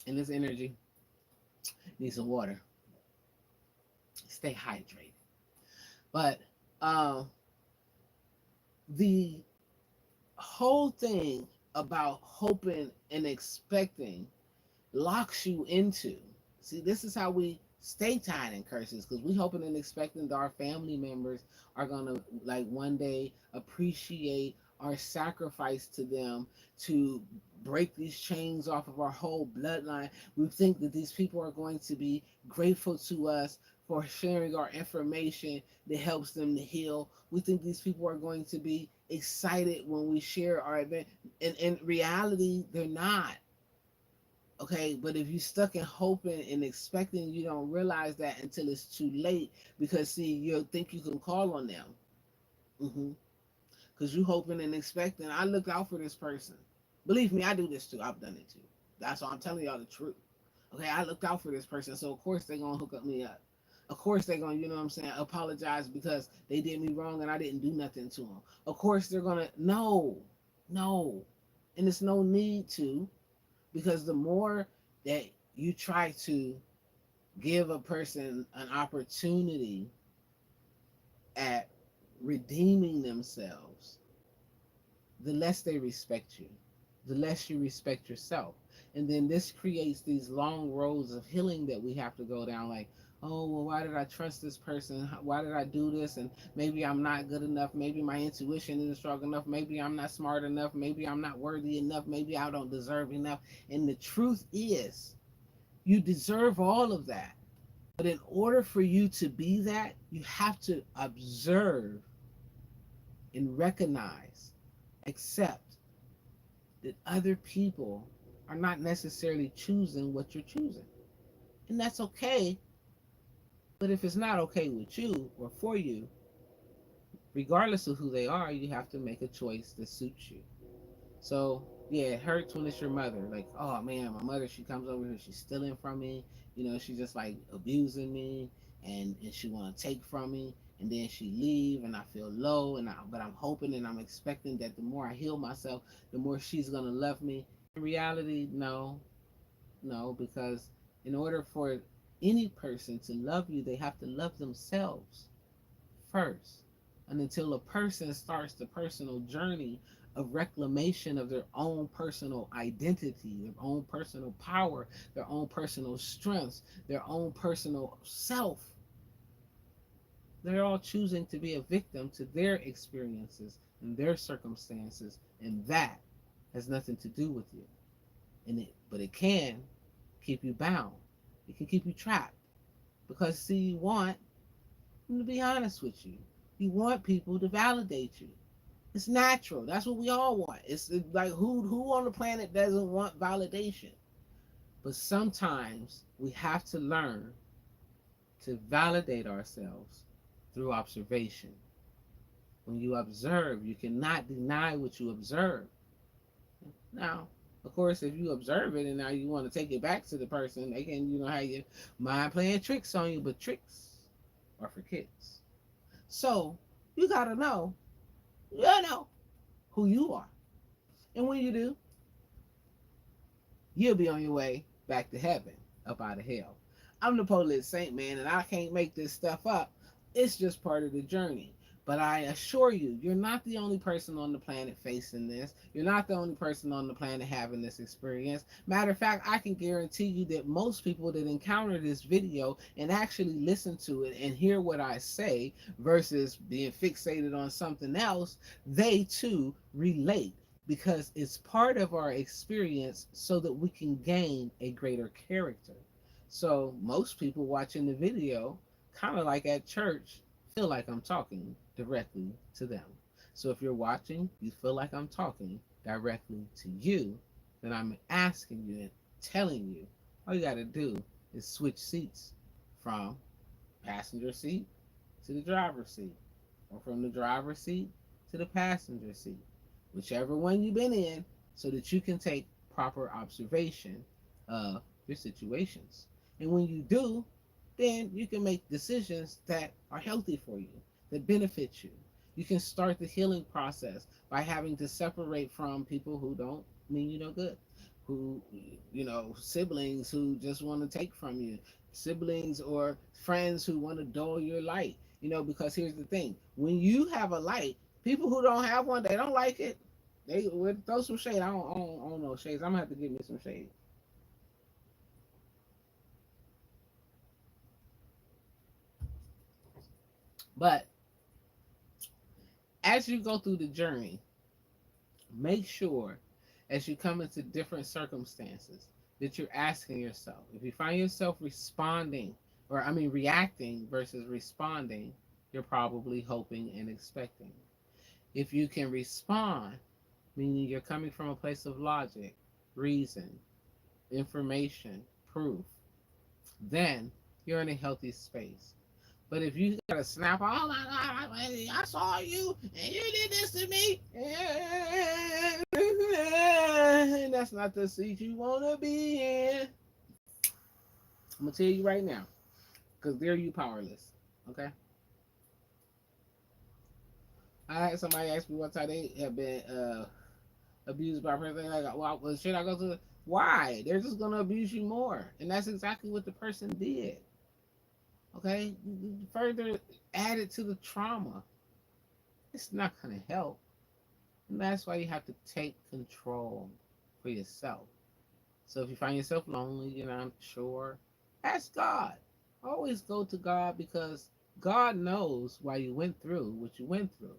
And this energy needs some water. Stay hydrated. But the whole thing about hoping and expecting locks you into. See, this is how we stay tied in curses, because we hoping and expecting that our family members are gonna like one day appreciate our sacrifice to them to break these chains off of our whole bloodline. We think that these people are going to be grateful to us for sharing our information that helps them to heal. We think these people are going to be excited when we share our event. And in reality, they're not. Okay, but if you're stuck in hoping and expecting, you don't realize that until it's too late, because see, you'll think you can call on them. Because you hoping and expecting. I look out for this person. Believe me, I do this too. I've done it too. That's why I'm telling y'all the truth. Okay, I looked out for this person, so of course they're gonna hook up me up. Of course they're gonna, apologize because they did me wrong and I didn't do nothing to them. Of course they're gonna no, and there's no need to, because the more that you try to give a person an opportunity at redeeming themselves, the less they respect you, the less you respect yourself. And then this creates these long roads of healing that we have to go down, like, oh, well, why did I trust this person? Why did I do this? And maybe I'm not good enough. Maybe my intuition isn't strong enough. Maybe I'm not smart enough. Maybe I'm not worthy enough. Maybe I don't deserve enough. And the truth is, you deserve all of that. But in order for you to be that, you have to observe and recognize, accept that other people are not necessarily choosing what you're choosing. And that's okay. But if it's not okay with you or for you, regardless of who they are, you have to make a choice that suits you. So yeah, it hurts when it's your mother. Like, oh man, my mother, she comes over here, she's stealing from me. She's just like abusing me, and she want to take from me, and then she leave, and I feel low, but I'm hoping and I'm expecting that the more I heal myself, the more she's gonna love me. In reality, no, because in order for any person to love you, they have to love themselves first. And until a person starts the personal journey of reclamation of their own personal identity, their own personal power, their own personal strengths, their own personal self, they're all choosing to be a victim to their experiences and their circumstances, and that has nothing to do with you. But it can keep you bound. It can keep you trapped because see, you want, to be honest with you, you want people to validate you. It's natural. That's what we all want. It's like who on the planet doesn't want validation? But sometimes we have to learn to validate ourselves through observation. When you observe, you cannot deny what you observe. Now, of course, if you observe it and now you want to take it back to the person, they can, have your mind playing tricks on you, but tricks are for kids. So you gotta know, who you are. And when you do, you'll be on your way back to heaven, up out of hell. I'm the Polish Saint, man, and I can't make this stuff up. It's just part of the journey. But I assure you, you're not the only person on the planet facing this. You're not the only person on the planet having this experience. Matter of fact, I can guarantee you that most people that encounter this video and actually listen to it and hear what I say versus being fixated on something else, they too relate because it's part of our experience so that we can gain a greater character. So most people watching the video, kind of like at church, feel like I'm talking directly to them. So if you're watching, you feel like I'm talking directly to you, then I'm asking you and telling you, all you got to do is switch seats from passenger seat to the driver's seat, or from the driver's seat to the passenger seat, whichever one you've been in, so that you can take proper observation of your situations. And when you do, then you can make decisions that are healthy for you, that benefit you. You can start the healing process by having to separate from people who don't mean you no good, who, siblings who just want to take from you, siblings or friends who want to dull your light, because here's the thing. When you have a light, people who don't have one, they don't like it. They would throw some shade. I don't know shades. I'm going to have to give me some shade. But as you go through the journey, make sure as you come into different circumstances that you're asking yourself. If you find yourself reacting versus responding, you're probably hoping and expecting. If you can respond, meaning you're coming from a place of logic, reason, information, proof, then you're in a healthy space. But if you gotta snap, oh my God, I saw you and you did this to me, and that's not the seat you wanna be in. I'm gonna tell you right now, because there you powerless. Okay. I had somebody ask me one time they have been abused by a person. Like, well, should I go to? Why? They're just gonna abuse you more, and that's exactly what the person did. Okay, further added to the trauma. It's not going to help. And that's why you have to take control for yourself. So if you find yourself lonely, you're not sure, ask God. Always go to God because God knows why you went through what you went through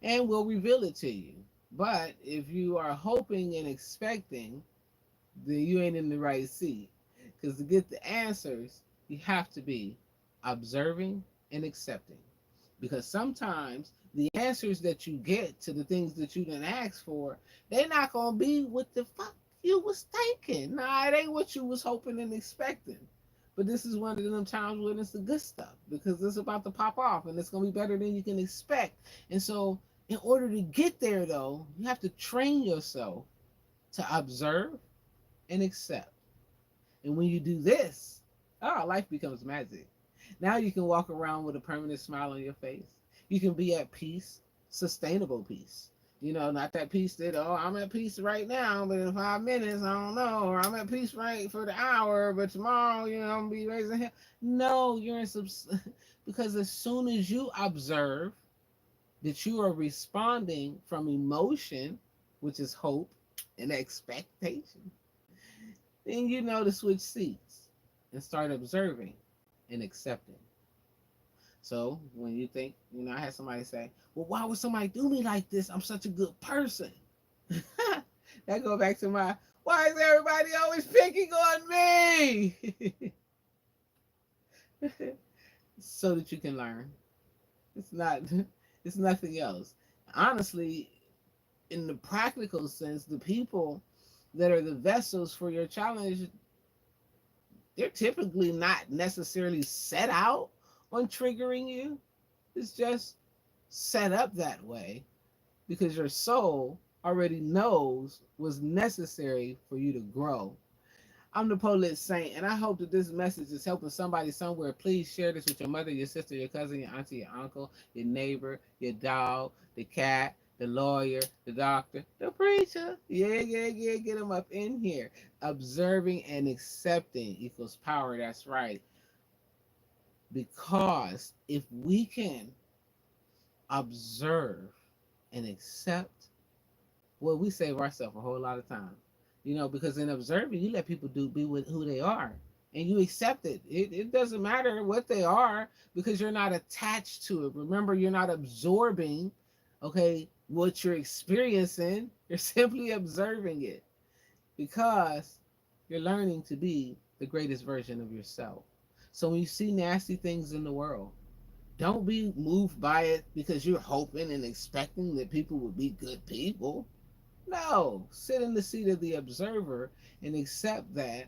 and will reveal it to you. But if you are hoping and expecting, then you ain't in the right seat. Because to get the answers, you have to be observing and accepting, because sometimes the answers that you get to the things that you didn't ask for, they're not gonna be what the fuck you was thinking. Nah, it ain't what you was hoping and expecting. But this is one of them times when it's the good stuff, because it's about to pop off and it's gonna be better than you can expect. And so in order to get there though, you have to train yourself to observe and accept. And when you do this, life becomes magic. Now you can walk around with a permanent smile on your face. You can be at peace, sustainable peace. You know, not that peace that, oh, I'm at peace right now, but in 5 minutes, I don't know. Or I'm at peace right for the hour, but tomorrow, you know, I'm going to be raising hell. No, you're in because as soon as you observe that you are responding from emotion, which is hope and expectation, then you know to switch seats and start observing and accepting. So when you think, you know, I had somebody say, well, why would somebody do me like this? I'm such a good person. That go back to my, why is everybody always picking on me? So that you can learn. It's not, it's nothing else. Honestly, in the practical sense, the people that are the vessels for your challenge, they're typically not necessarily set out on triggering you. It's just set up that way because your soul already knows what's necessary for you to grow. I'm the Polish Saint, and I hope that this message is helping somebody somewhere. Please share this with your mother, your sister, your cousin, your auntie, your uncle, your neighbor, your dog, the cat, the lawyer, the doctor, the preacher. Yeah, yeah, yeah. Get them up in here. Observing and accepting equals power. That's right. Because if we can observe and accept, well, we save ourselves a whole lot of time. You know, because in observing, you let people be with who they are, and you accept it. It doesn't matter what they are because you're not attached to it. Remember, you're not absorbing, okay, what you're experiencing. You're simply observing it because you're learning to be the greatest version of yourself. So when you see nasty things in the world, don't be moved by it because you're hoping and expecting that people will be good people. No, sit in the seat of the observer and accept that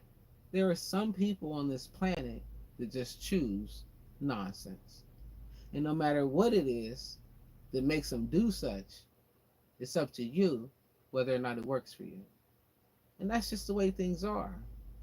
there are some people on this planet that just choose nonsense. And no matter what it is that makes them do such, it's up to you whether or not it works for you. And that's just the way things are.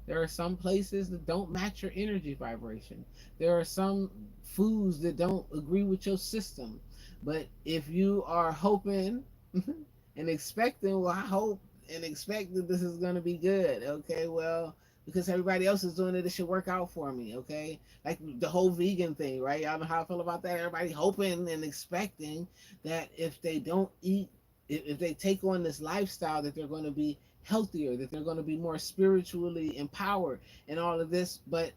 There are some places that don't match your energy vibration. There are some foods that don't agree with your system. But if you are hoping and expecting, well, I hope and expect that this is going to be good. Okay, well, because everybody else is doing it, it should work out for me. Okay, like the whole vegan thing, right? Y'all know how I feel about that. Everybody hoping and expecting that if they don't eat, if they take on this lifestyle, that they're going to be healthier, that they're going to be more spiritually empowered and all of this. But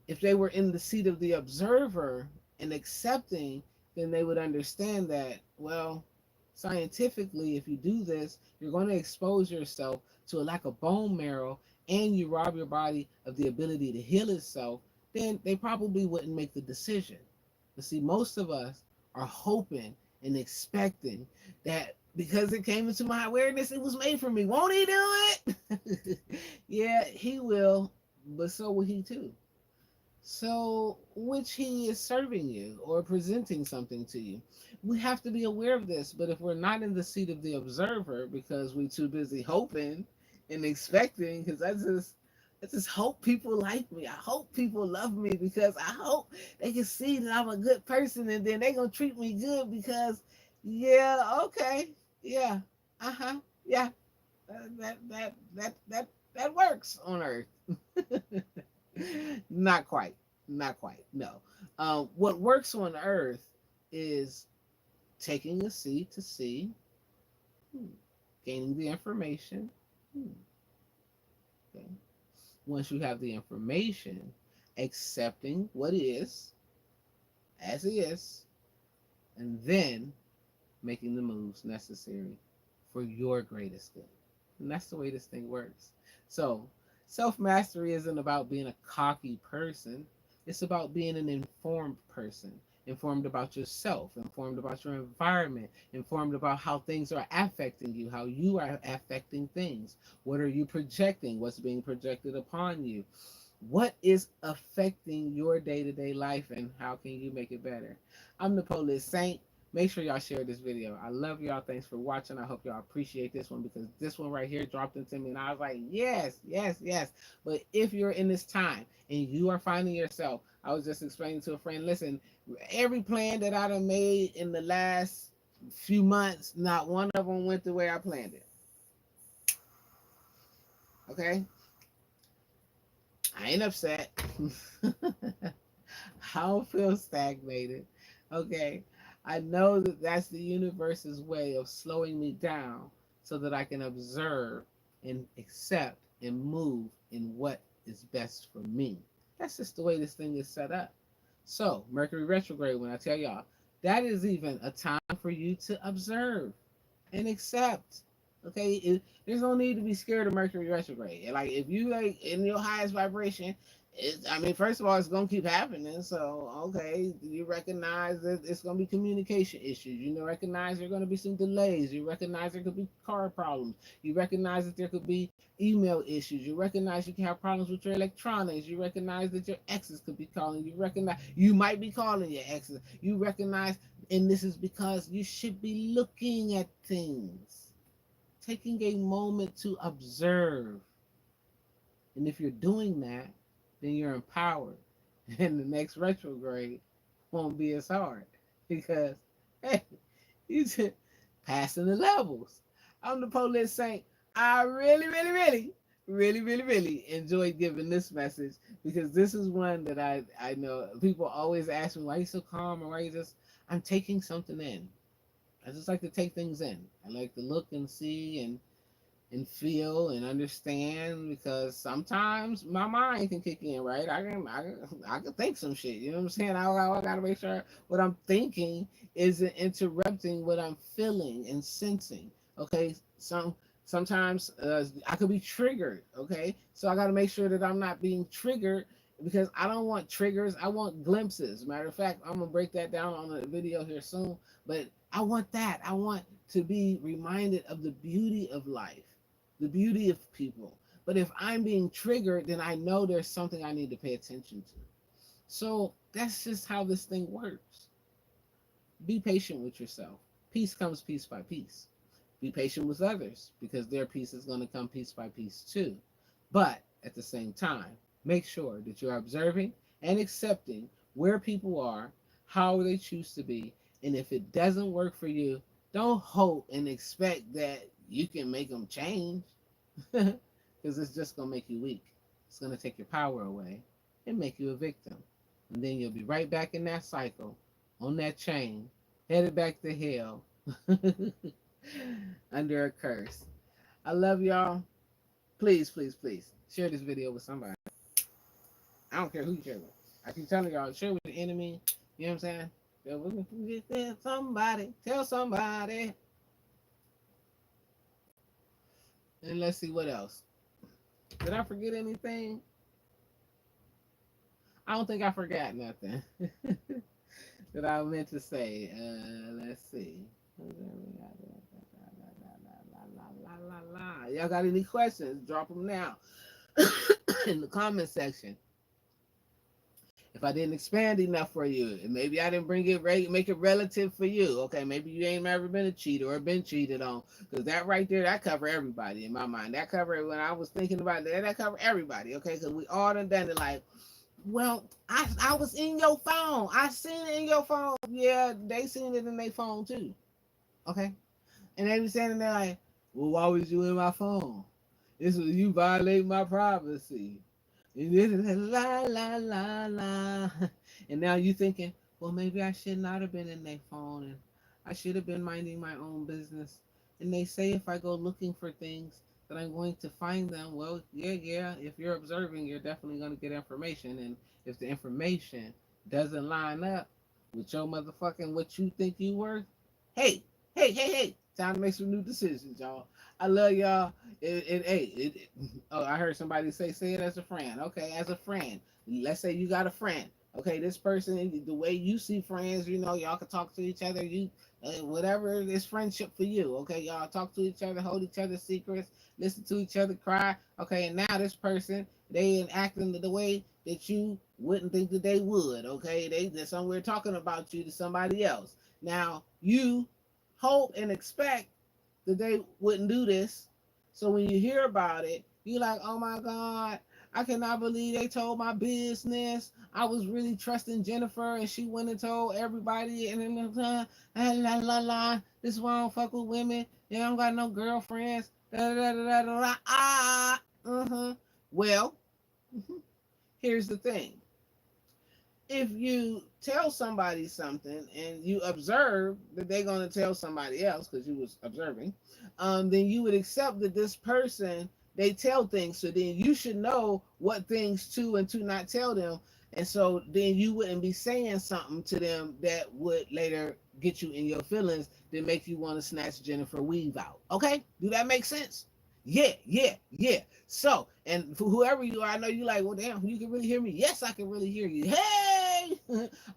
if they were in the seat of the observer and accepting, then they would understand that, well, scientifically, if you do this, you're going to expose yourself to a lack of bone marrow and you rob your body of the ability to heal itself, then they probably wouldn't make the decision. But see, most of us are hoping and expecting that because it came into my awareness, it was made for me. Won't he do it? Yeah, he will, but so will he too. So, which he is serving you or presenting something to you. We have to be aware of this, but if we're not in the seat of the observer because we're too busy hoping and expecting, because I just hope people like me. I hope people love me because I hope they can see that I'm a good person and then they're gonna treat me good because, yeah, okay, yeah, yeah, that works on Earth. Not quite. Not quite. No. What works on Earth is taking a seat to see, hmm, gaining the information. Okay. Once you have the information, accepting what is as is, and then making the moves necessary for your greatest good. And that's the way this thing works. So, self mastery isn't about being a cocky person, it's about being an informed person. Informed about yourself, informed about your environment, informed about how things are affecting you, how you are affecting things. What are you projecting? What's being projected upon you? What is affecting your day-to-day life and how can you make it better? I'm the Polish Saint. Make sure y'all share this video. I love y'all. Thanks for watching. I hope y'all appreciate this one because this one right here dropped into me and I was like, yes, yes, yes. But if you're in this time and you are finding yourself, I was just explaining to a friend, listen, every plan that I done made in the last few months, not one of them went the way I planned it. Okay? I ain't upset. I don't feel stagnated. Okay? I know that that's the universe's way of slowing me down so that I can observe and accept and move in what is best for me. That's just the way this thing is set up. So, Mercury retrograde, when I tell y'all, that is even a time for you to observe and accept. Okay, there's no need to be scared of Mercury retrograde. Like if you like in your highest vibration, I mean, first of all, it's gonna keep happening. So okay, you recognize that it's gonna be communication issues. You know, recognize there are gonna be some delays. You recognize there could be car problems. You recognize that there could be email issues. You recognize you can have problems with your electronics. You recognize that your exes could be calling. You recognize you might be calling your exes. You recognize, and this is because you should be looking at things, taking a moment to observe. And if you're doing that, then you're empowered. And the next retrograde won't be as hard because, hey, you just passing the levels. I'm the police saint. I really enjoyed giving this message because this is one that I know people always ask me, why are you so calm or why are you just, I'm taking something in. I just like to take things in. I like to look and see and feel and understand because sometimes my mind can kick in, right? I can think some shit. You know what I'm saying? I gotta make sure what I'm thinking isn't interrupting what I'm feeling and sensing. Okay, sometimes I could be triggered. Okay, so I gotta make sure that I'm not being triggered because I don't want triggers. I want glimpses. Matter of fact, I'm gonna break that down on the video here soon. But I want that. I want to be reminded of the beauty of life, the beauty of people. But if I'm being triggered, then I know there's something I need to pay attention to. So that's just how this thing works. Be patient with yourself. Peace comes piece by piece. Be patient with others because their peace is going to come piece by piece too. But at the same time, make sure that you're observing and accepting where people are, how they choose to be, and if it doesn't work for you, don't hope and expect that you can make them change because it's just going to make you weak. It's going to take your power away and make you a victim. And then you'll be right back in that cycle, on that chain, headed back to hell under a curse. I love y'all. Please, please, please share this video with somebody. I don't care who you share with. I keep telling y'all, share with the enemy. You know what I'm saying? Somebody, tell somebody. And let's see what else. Did I forget anything? I don't think I forgot nothing that I meant to say. Let's see. Y'all got any questions? Drop them now in the comment section. If I didn't expand enough for you, and maybe I didn't bring it make it relative for you. Okay, maybe you ain't ever been a cheater or been cheated on, because that right there, that cover everybody in my mind. That cover, when I was thinking about that cover everybody. Okay, because we all done it. Like, well, I was in your phone. I seen it in your phone. Yeah, they seen it in their phone too. Okay, and they be standing there like, well, why was you in my phone? This was you violating my privacy. La la la la. And now you thinking, well, maybe I should not have been in their phone and I should have been minding my own business. And they say if I go looking for things that I'm going to find them. Well, yeah. If you're observing, you're definitely going to get information. And if the information doesn't line up with your motherfucking what you think you worth, hey, time to make some new decisions, y'all. I love y'all. Oh, I heard somebody say it as a friend. Okay, as a friend. Let's say you got a friend. Okay, this person, the way you see friends, you know, y'all can talk to each other. You, whatever is friendship for you. Okay, y'all talk to each other, hold each other's secrets, listen to each other cry. Okay, and now this person, they acting the way that you wouldn't think that they would. Okay, they're somewhere talking about you to somebody else. Now you hope and expect that they wouldn't do this. So when you hear about it, you're like, oh my God, I cannot believe they told my business. I was really trusting Jennifer, and she went and told everybody. And then la la la. This is why I don't fuck with women. And I don't got no girlfriends. Da da da da da. Da. Ah. Well, here's the thing. If you tell somebody something and you observe that they're going to tell somebody else because you was observing, then you would accept that this person, they tell things, so then you should know what things to and to not tell them, and so then you wouldn't be saying something to them that would later get you in your feelings that make you want to snatch Jennifer Weave out. Okay, do that make sense? Yeah. So, and for whoever you are, I know you like, well, damn, you can really hear me. Yes, I can really hear you. Hey,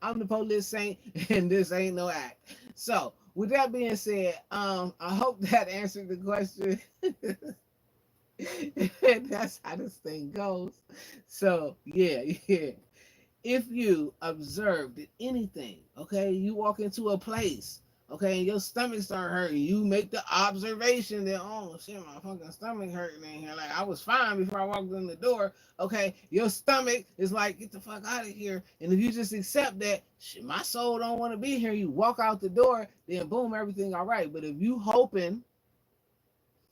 I'm the police saint, and this ain't no act. So, with that being said, I hope that answered the question. That's how this thing goes. So, yeah. If you observed anything, okay, you walk into a place, okay, and your stomach start hurting, you make the observation that, oh shit, my fucking stomach hurting in here. Like, I was fine before I walked in the door. Okay, your stomach is like, get the fuck out of here. And if you just accept that, shit, my soul don't want to be here, you walk out the door, then boom, everything all right. But if you hoping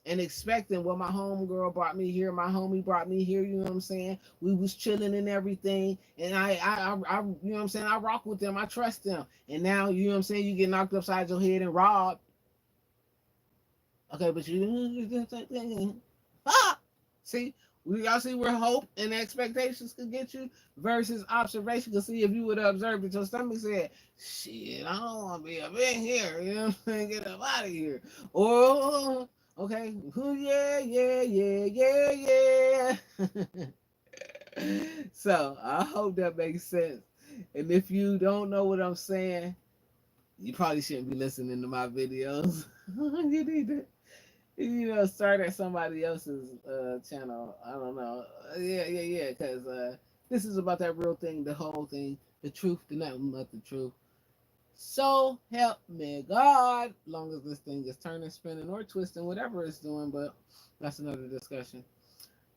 and expecting, well, my homegirl brought me here, my homie brought me here, you know what I'm saying? We was chilling and everything, and I you know what I'm saying? I rock with them, I trust them, and now, you know what I'm saying, you get knocked upside your head and robbed. Okay, but you, see, y'all see where hope and expectations could get you versus observation. Cause see, if you would have observed that your stomach said, shit, I don't want to be up in here, you know what I'm saying? Get up out of here. Or, okay, yeah. So I hope that makes sense. And if you don't know what I'm saying, you probably shouldn't be listening to my videos. You need to, start at somebody else's channel. I don't know. Yeah. Because this is about that real thing, the whole thing, the truth, the nothing but the truth. So help me God, long as this thing is turning, spinning, or twisting, whatever it's doing. But that's another discussion.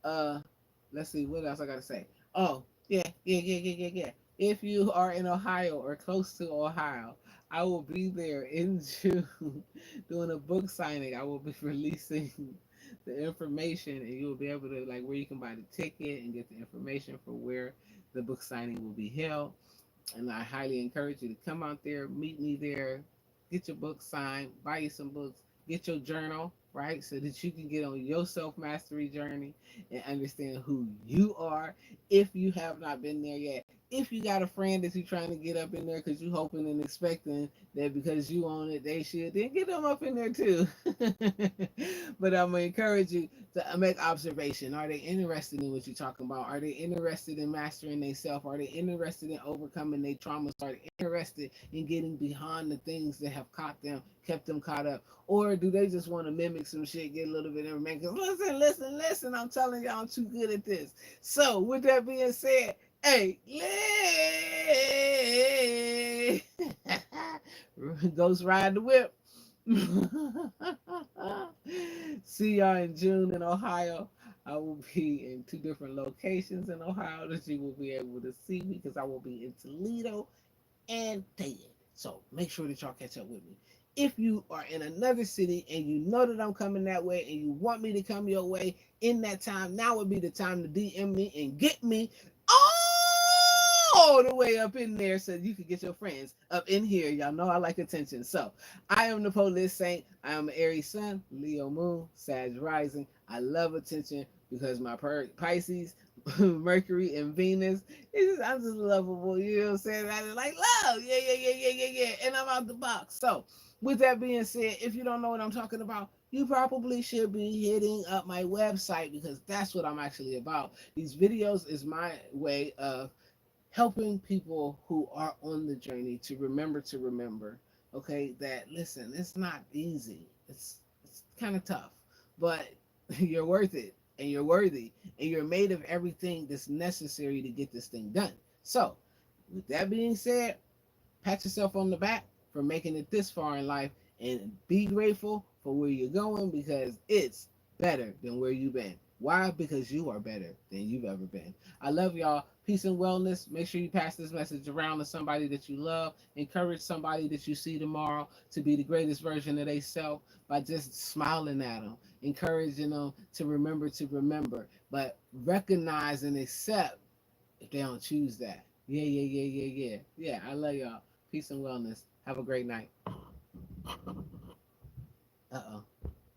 Let's see what else I gotta say. Oh, yeah. If you are in Ohio or close to Ohio, I will be there in June doing a book signing. I will be releasing the information, and you will be able to, like, where you can buy the ticket and get the information for where the book signing will be held. And I highly encourage you to come out there, meet me there, get your book signed, buy you some books, get your journal, right? So that you can get on your self mastery journey and understand who you are if you have not been there yet. If you got a friend that you're trying to get up in there because you hoping and expecting that because you own it, they should, then get them up in there too. But I'm going to encourage you to make observation. Are they interested in what you're talking about? Are they interested in mastering themselves? Are they interested in overcoming their traumas? Are they interested in getting behind the things that have kept them caught up? Or do they just want to mimic some shit, get a little bit of everything? Listen, I'm telling y'all I'm too good at this. So with that being said, hey, Ghost ride the whip. See y'all in June in Ohio. I will be in 2 different locations in Ohio that you will be able to see me because I will be in Toledo and Dayton. So make sure that y'all catch up with me. If you are in another city and you know that I'm coming that way and you want me to come your way in that time, now would be the time to DM me and get me all the way up in there so you can get your friends up in here. Y'all know I like attention. So I am the Police Saint. I am an Aries Sun, Leo Moon, Sag Rising. I love attention because my Pisces, Mercury, and Venus, I'm just lovable. You know what I'm saying? I just like love. Yeah. And I'm out the box. So with that being said, if you don't know what I'm talking about, you probably should be hitting up my website because that's what I'm actually about. These videos is my way of helping people who are on the journey to remember, okay, that listen, it's not easy. It's kind of tough, but you're worth it and you're worthy and you're made of everything that's necessary to get this thing done. So with that being said, pat yourself on the back for making it this far in life and be grateful for where you're going because it's better than where you've been. Why? Because you are better than you've ever been. I love y'all. Peace and wellness. Make sure you pass this message around to somebody that you love. Encourage somebody that you see tomorrow to be the greatest version of themselves by just smiling at them, encouraging them to remember, but recognize and accept if they don't choose that. Yeah, yeah, yeah, yeah, yeah. Yeah, I love y'all. Peace and wellness. Have a great night. Uh oh.